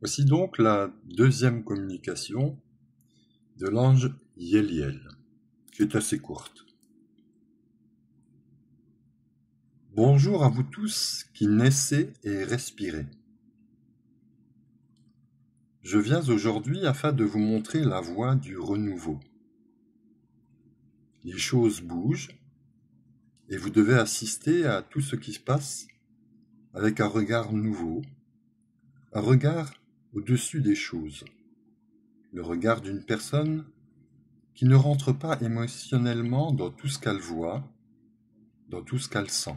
Voici donc la deuxième communication de l'ange Yéliel, qui est assez courte. Bonjour à vous tous qui naissez et respirez. Je viens aujourd'hui afin de vous montrer la voie du renouveau. Les choses bougent et vous devez assister à tout ce qui se passe avec un regard nouveau, un regard au-dessus des choses, le regard d'une personne qui ne rentre pas émotionnellement dans tout ce qu'elle voit, dans tout ce qu'elle sent.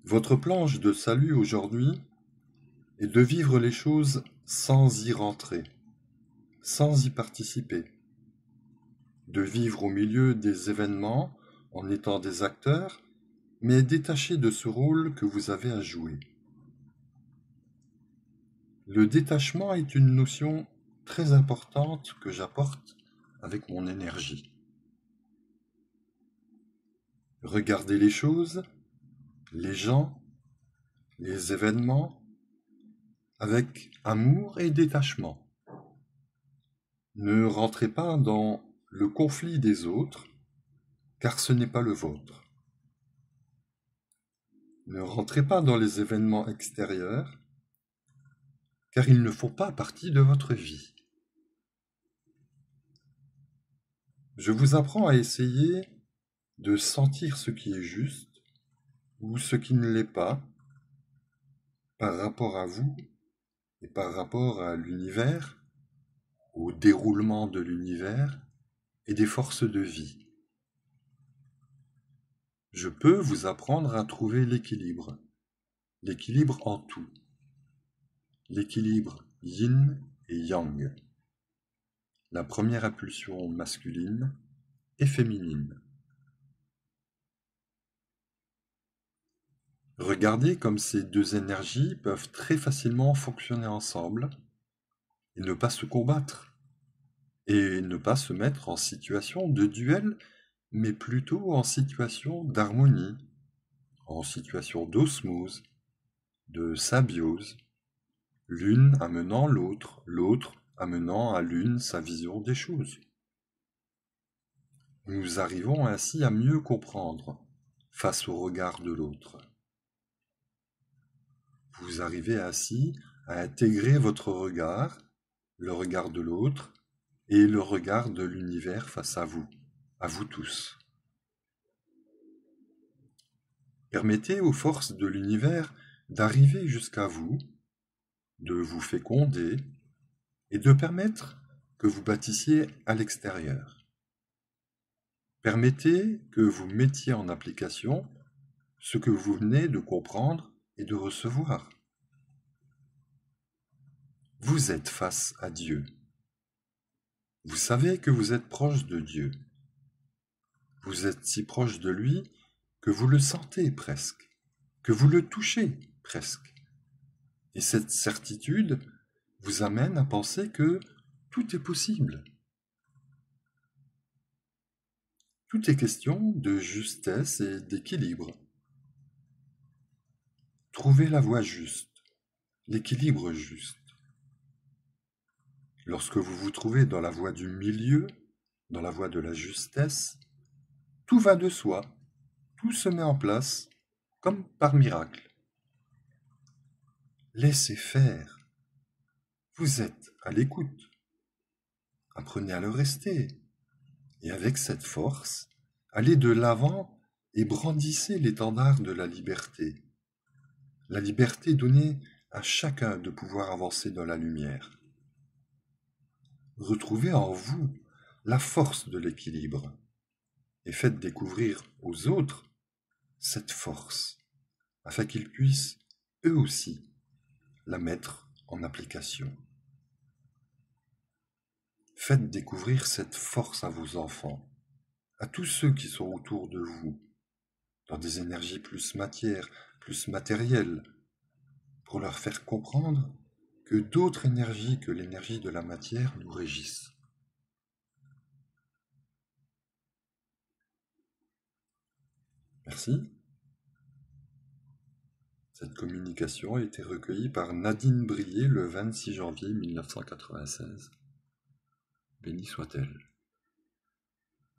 Votre planche de salut aujourd'hui est de vivre les choses sans y rentrer, sans y participer, de vivre au milieu des événements en étant des acteurs, mais détachés de ce rôle que vous avez à jouer. Le détachement est une notion très importante que j'apporte avec mon énergie. Regardez les choses, les gens, les événements, avec amour et détachement. Ne rentrez pas dans le conflit des autres, car ce n'est pas le vôtre. Ne rentrez pas dans les événements extérieurs, car ils ne font pas partie de votre vie. Je vous apprends à essayer de sentir ce qui est juste ou ce qui ne l'est pas par rapport à vous et par rapport à l'univers, au déroulement de l'univers et des forces de vie. Je peux vous apprendre à trouver l'équilibre en tout, l'équilibre yin et yang, la première impulsion masculine et féminine. Regardez comme ces deux énergies peuvent très facilement fonctionner ensemble et ne pas se combattre, et ne pas se mettre en situation de duel, mais plutôt en situation d'harmonie, en situation d'osmose, de symbiose, l'une amenant l'autre, l'autre amenant à l'une sa vision des choses. Nous arrivons ainsi à mieux comprendre face au regard de l'autre. Vous arrivez ainsi à intégrer votre regard, le regard de l'autre et le regard de l'univers face à vous tous. Permettez aux forces de l'univers d'arriver jusqu'à vous, de vous féconder et de permettre que vous bâtissiez à l'extérieur. Permettez que vous mettiez en application ce que vous venez de comprendre et de recevoir. Vous êtes face à Dieu. Vous savez que vous êtes proche de Dieu. Vous êtes si proche de lui que vous le sentez presque, que vous le touchez presque. Et cette certitude vous amène à penser que tout est possible. Tout est question de justesse et d'équilibre. Trouvez la voie juste, l'équilibre juste. Lorsque vous vous trouvez dans la voie du milieu, dans la voie de la justesse, tout va de soi, tout se met en place, comme par miracle. Laissez faire. Vous êtes à l'écoute. Apprenez à le rester. Et avec cette force, allez de l'avant et brandissez l'étendard de la liberté. La liberté donnée à chacun de pouvoir avancer dans la lumière. Retrouvez en vous la force de l'équilibre et faites découvrir aux autres cette force, afin qu'ils puissent, eux aussi, la mettre en application. Faites découvrir cette force à vos enfants, à tous ceux qui sont autour de vous, dans des énergies plus matières, plus matérielles, pour leur faire comprendre que d'autres énergies que l'énergie de la matière nous régissent. Merci. Cette communication a été recueillie par Nadine Brier le 26 janvier 1996. Bénie soit-elle.